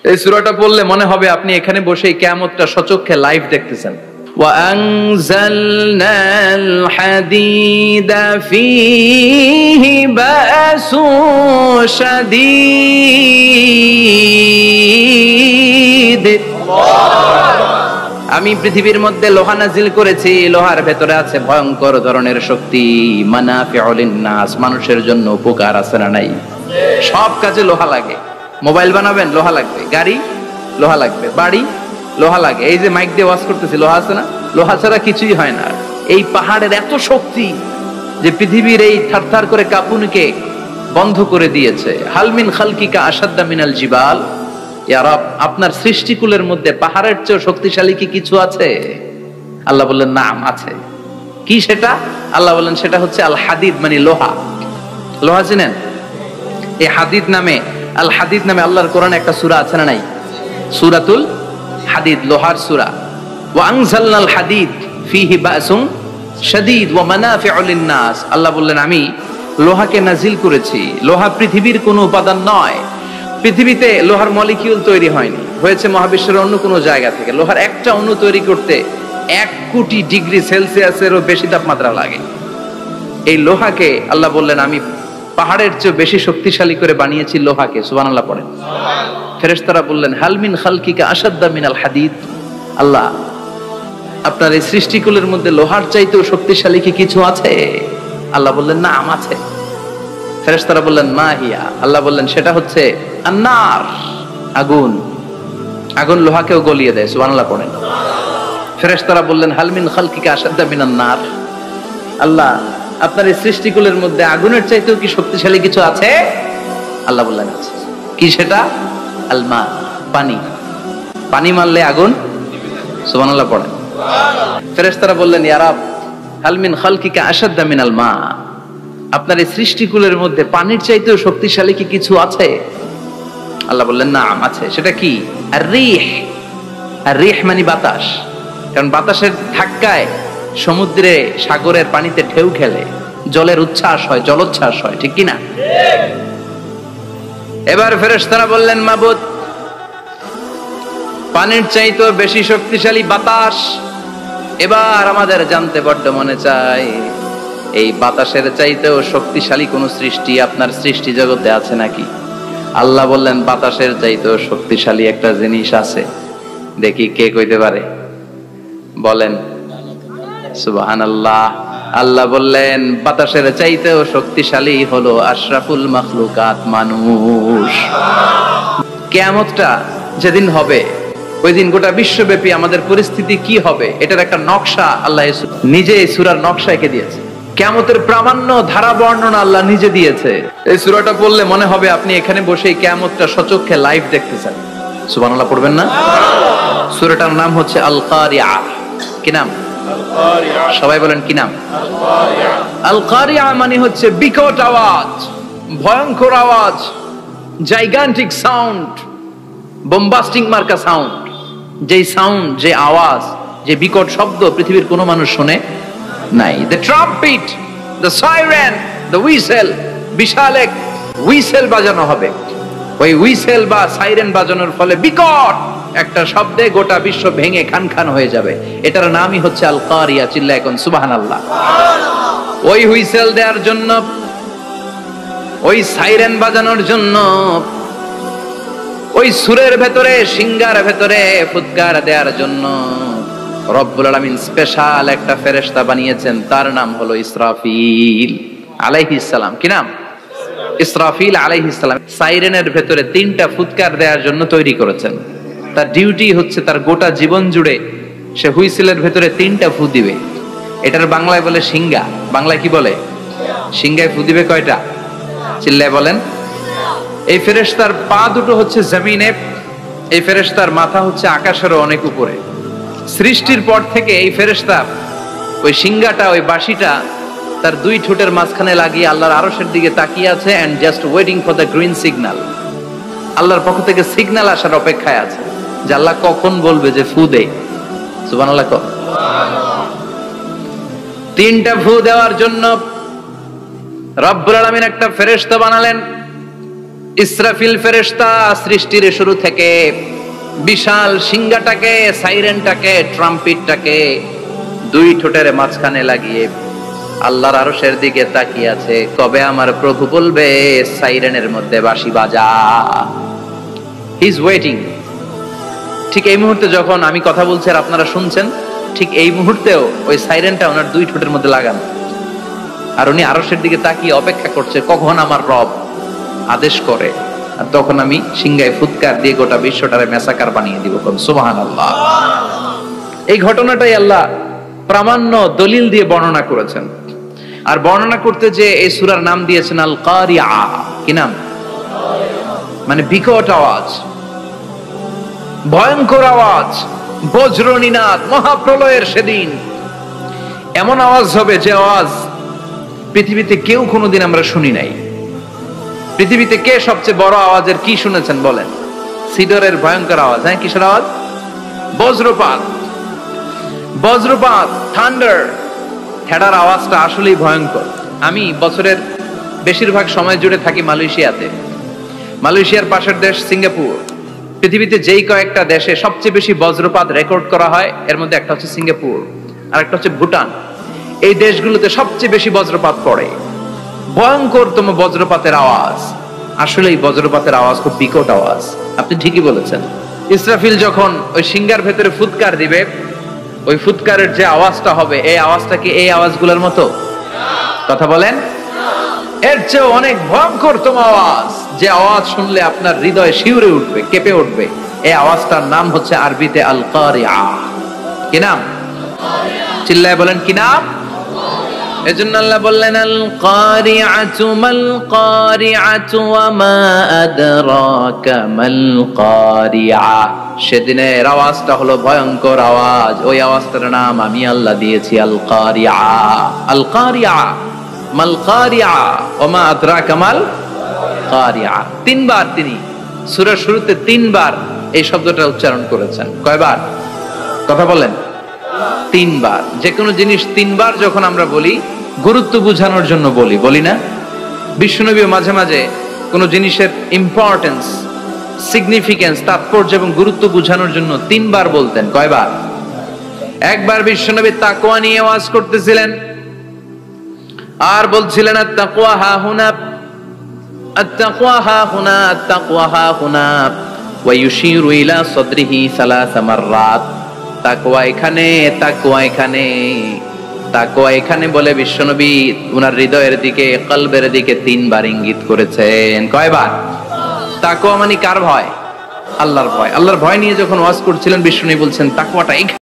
এই সূরাটা পড়লে মনে হবে আপনি এখানে বসে কিয়ামতটা সচক্ষে লাইভ দেখতেছেন। وأنزلنا الحديد فيه بأس شديد আমি পৃথিবীর মধ্যে লোহা নাজিল করেছি, লোহার ভেতরে আছে ভয়ঙ্কর ধরনের শক্তি। মানাফিউল লিন্নাস, মানুষের জন্য উপকার আছে না নাই? সব কাজে লোহা লাগে। মোবাইল বানাবেন লোহা লাগবে, গাড়ি লোহা লাগবে, বাড়ি লোহা লাগে। এই যে মাইক দিয়ে ওয়াজ করতেছি লোহা আছে না? লোহা ছাড়া কিছুই হয় না। এই পাহাড়ের এত শক্তি যে পৃথিবীর এই থারথার করে কাঁপুনিকে বন্ধ করে দিয়েছে। হালমিন খালকিকা আসাদ্দা মিনাল জিবাল, ইয়া রব, আপনার সৃষ্টিকুলের মধ্যে পাহাড়ের চেয়ে শক্তিশালী কি কিছু আছে? আল্লাহ বললেন নাম আছে। কি সেটা? আল্লাহ বললেন সেটা হচ্ছে আল হাদিদ, মানে লোহা। লোহা চিনেন? এই হাদিদ নামে, আল হাদিদ নামে আল্লাহর কোরআনে একটা সূরা আছে না নাই? সূরাতুল হাদিদ, লোহার সূরা। ওয়া আনজালনাল হাদিদ ফীহি বাসুন শাদীদ ওয়া মানাফিউ লিন-নাস। আল্লাহ বললেন আমি লোহাকে নাজিল করেছি। লোহা পৃথিবীর কোনো উপাদান নয়। পৃথিবীতে লোহার মলিকিউল তৈরি হয়নি, হয়েছে মহাবিশ্বের অন্য কোনো জায়গা থেকে। লোহার একটা অণু তৈরি করতে 1 কোটি ডিগ্রি সেলসিয়াসেরও বেশি তাপমাত্রা লাগে। এই লোহাকে আল্লাহ বললেন আমি পাহাড়ের চেয়ে বেশি শক্তিশালী করে বানিয়েছি লোহাকে। সুবহানাল্লাহ পড়েন। ফেরেশতারা বললেন হাল মিন খালকিকা আসাদ্দা মিনাল হাদিদ। আল্লাহ, আপনার এই সৃষ্টিকুলের মধ্যে লোহার চাইতেও শক্তিশালী কি কিছু আছে? আল্লাহ বললেন নাম আছে। ফেরেশতারা বললেন মা হিয়া। আল্লাহ বললেন সেটা হচ্ছে আন্নার, আগুন। আগুন লোহাকেও গলিয়ে দেয়। সুবহানাল্লাহ পড়েন। ফেরেশতারা বললেন হাল মিন খালকিকা আসাদ্দা মিনান নার। আল্লাহ, আপনার এই সৃষ্টিকুলের মধ্যে আগুনের চাইতেও কি শক্তিশালী কিছু আছে? আল্লাহ বললেন আছে। কি সেটা? আল মা, পানি। পানি মারলে আগুন। সুবহানাল্লাহ পড়েন। ফেরেশতারা বললেন ইয়া রব, হাল মিন খালকিকা আসাদ্দা মিনাল মা, আপনার এই সৃষ্টিকুলের মধ্যে পানির চাইতেও শক্তিশালী কি কিছু আছে? আল্লাহ বললেন নাম আছে। সেটা কি? আর রিহ। আর রিহ মানে বাতাস। কারণ বাতাসের ধাক্কায় সমুদ্রে, সাগরের পানিতে ঢেউ খেলে, জলের উচ্ছ্বাস হয়, জলোচ্ছ্বাস হয়, ঠিক কি না? এবার ফেরেশতারা বললেন মাবুদ, পানির চাইতেও বেশি শক্তিশালী বাতাস। এবার আমাদের জানতে বড্ড মনে চায় এই বাতাসের চাইতেও শক্তিশালী কোন সৃষ্টি আপনার সৃষ্টি জগতে আছে নাকি? আল্লাহ বললেন বাতাসের চাইতেও শক্তিশালী একটা জিনিস আছে। দেখি কে কইতে পারে, বলেন। সুবহানাল্লাহ। আল্লাহ বললেন বাতাসের চাইতেও শক্তিশালী হলো আশরাফুল মাখলুকাত, মানুষ। কিয়ামতটা যেদিন হবে, ওই দিন গোটা বিশ্বব্যাপী আমাদের পরিস্থিতি কি হবে এটার একটা নকশা আল্লাহ নিজে এই সূরার নকশা এঁকে দিয়েছে। কিয়ামতের প্রামাণ্য ধারা বর্ণনা আল্লাহ নিজে দিয়েছে। এই সূরাটা পড়লে মনে হবে আপনি এখানে বসে কিয়ামতটা সচক্ষে লাইভ দেখতেছেন। সুবহানাল্লাহ পড়বেন না? সূরাটার নাম হচ্ছে আল কারিয়া। কি নাম? সবাই বলেন কি নাম? আল কারিয়া মানে হচ্ছে বিকট আওয়াজ, ভয়ঙ্কর আওয়াজ, জাইগান্টিক সাউন্ড, বোম্বাস্টিক মার্কা সাউন্ড। যেই সাউন্ড, যে আওয়াজ, যে বিকট শব্দ পৃথিবীর কোনো মানুষ শুনে নাই। The trumpet, the siren, the whistle, বিশাল এক হুইসেল বাজানো হবে। ওই হুইসেল বা সাইরেন বাজানোর ফলে বিকট একটা শব্দে গোটা বিশ্ব ভেঙে খান খান হয়ে যাবে। এটার নামই হচ্ছে আল কারিয়া। চিল্লায় এখন সুবহানাল্লাহ। ওই হুইসেল দেওয়ার জন্য, ওই সাইরেন বাজানোর জন্য, ওই সুরের ভেতরে, সিঙ্গার ভেতরে ফুৎকার দেওয়ার জন্য রব্বুল আলামিন স্পেশাল একটা ফেরেশতা বানিয়েছেন। তার নাম হলো ইসরাফিল আলাইহিস সালাম। কি নাম? ইসরাফিল আলাইহিস সালাম। সাইরেনের ভেতরে 3টা ফুৎকার দেওয়ার জন্য তৈরি করেছেন। তার ডিউটি হচ্ছে তার গোটা জীবন জুড়ে সে হুইসেলের ভেতরে 3টা ফু দিবে। এটার বাংলায় বলে সিঙ্গা। বাংলায় কি বলে? সিঙ্গায় ফু দিবে কয়টা? চিল্লায় বলেন। এই ফেরেশতার পা দুটো হচ্ছে জমিনে, এই ফেরেশতার মাথা হচ্ছে আকাশেরও অনেক উপরে। সৃষ্টির পর থেকে এই ফেরেশতা ওই সিঙ্গাটা, ওই বাঁশিটা তার 2 ঠোঁটের মাঝখানে লাগিয়ে আল্লাহর আরশের দিকে তাকিয়ে আছে and just waiting for the green signal. আল্লাহর পক্ষ থেকে সিগন্যাল আসার অপেক্ষায় আছে যে আল্লাহ কখন বলবে যে ফু দে। সুবহানাল্লাহ। 3টা ফু দেওয়ার জন্য রব্বুল আলামিন একটা ফেরেশতা বানালেন। ইসরাফিল ফেরেশতা সৃষ্টির শুরু থেকে বিশাল সিংহাটাকে, সাইরেনটাকে, ট্রাম্পিটটাকে দুই ঠোঁটের মাঝখানে লাগিয়ে আল্লাহর আরশের দিকে তাকিয়ে আছে, কবে আমার প্রভু বলবে সাইরেনের মধ্যে বাঁশি বাজা। He is waiting. ঠিক এই মুহূর্তে যখন আমি কথা বলছি আর আপনারা শুনছেন, ঠিক এই মুহূর্তেও ওই সাইরেনটা ওনার দুই ঠোঁটের মধ্যে লাগানো, আর উনি আরশের দিকে তাকিয়ে অপেক্ষা করছে কখন আমার রব আদেশ করে, আর তখন আমি সিংহায় ফুৎকার দিয়ে গোটা বিশ্বটারে মেসাকার বানিয়ে দিব। সুবহানাল্লাহ। এই ঘটনাটাই আল্লাহ প্রামাণ্য দলিল দিয়ে বর্ণনা করেছেন। আর বর্ণনা করতে যে এই সূরার নাম দিয়েছেন আল কারিআ। কি নাম? মানে বিকট আওয়াজ, ভয়ঙ্কর আওয়াজ, বজ্রনিনাদ, মহাপ্রলয়ের সেদিন এমন আওয়াজ হবে যে আওয়াজ পৃথিবীতে কেউ কোনোদিন আমরা শুনি নাই। পৃথিবীতে কে সবচেয়ে বড় আওয়াজের কি শুনেছেন বলেন? সিডরের ভয়ঙ্কর আওয়াজ। হ্যাঁ, কিসের আওয়াজ? বজ্রপাত। বজ্রপাত, থান্ডার, হেডার আওয়াজটা আসলেই ভয়ঙ্কর। আমি বছরের বেশিরভাগ সময় জুড়ে থাকি মালয়েশিয়াতে। মালয়েশিয়ার পাশের দেশ সিঙ্গাপুর। পৃথিবীতে যেই কয়েকটা দেশে সবচেয়ে বেশি বজ্রপাত রেকর্ড করা হয় এর মধ্যে একটা হচ্ছে সিঙ্গাপুর, আর একটা হচ্ছে ভুটান। এই দেশগুলোতে সবচেয়ে বেশি বজ্রপাত পড়ে। ভয়ঙ্করতম বজ্রপাতের আওয়াজ। আসলে এই বজ্রপাতের আওয়াজ খুব বিকট আওয়াজ। আপনি ঠিকই বলেছেন। ইসরাফিল যখন ওই সিংহার ভেতরে ফুৎকার দিবে, ওই ফুৎকারের যে আওয়াজটা হবে, এই আওয়াজটা কি এই আওয়াজগুলোর মতো? কথা বলেন। এর চেয়ে অনেক ভয়ঙ্করতম আওয়াজ, যে আওয়াজ শুনলে আপনার হৃদয় শিউরে উঠবে, কেঁপে উঠবে। এই আওয়াজটার নাম হচ্ছে আরবিতে আল কারিআ। কি নাম? চিল্লায় বলেন কি নাম? এজন্য আল্লাহ বললেন আল কারিআতু মাল কারিআতু ওয়া মা আদরাকা মাল কারিআ। সেদিনের আওয়াজটা হলো ভয়ঙ্কর আওয়াজ। ওই আওয়াজটার নাম আমি আল্লাহ দিয়েছি আল কারিআ। আল কারিআ মাল কারিআ ওয়া মা আদরাকা মাল কারিআ। তিনবার তিনি সূরার শুরুতে তিনবার এই শব্দটা উচ্চারণ করেছেন। কয়বার? কথা বলেন। তিনবার। যে কোনো জিনিস তিনবার যখন আমরা বলি, গুরুত্ব বোঝানোর জন্য বলি না? বিশ্বনবী মাঝে মাঝে কোনো জিনিসের ইম্পর্টেন্স, সিগনিফিকেন্স, তাৎপর্য এবং গুরুত্ব বোঝানোর জন্য তিনবার বলতেন। কয়বার? একবার বিশ্বনবী তাকওয়া নিয়ে ওয়াজ করতেছিলেন আর বলছিলেন আত-তাকওয়া হা হুনা, আত-তাকওয়া হা হুনা, আত-তাকওয়া হা হুনা, ওয়া ইউশিরু ইলা সাদরিহি সালাস মাররাত। তাকওয়া এখানে, তাকওয়া এখানে, তাকওয়া এখানে বলে বিশ্বনবী উনার হৃদয়ের দিকে, কলবের দিকে তিনবার ইঙ্গিত করেছেন। কয়বার? তাকওয়া মানে কার ভয়? আল্লাহর ভয়। আল্লাহর ভয় নিয়ে যখন ওয়াজ করছিলেন বিশ্বনবী বলছেন তাকওয়াটা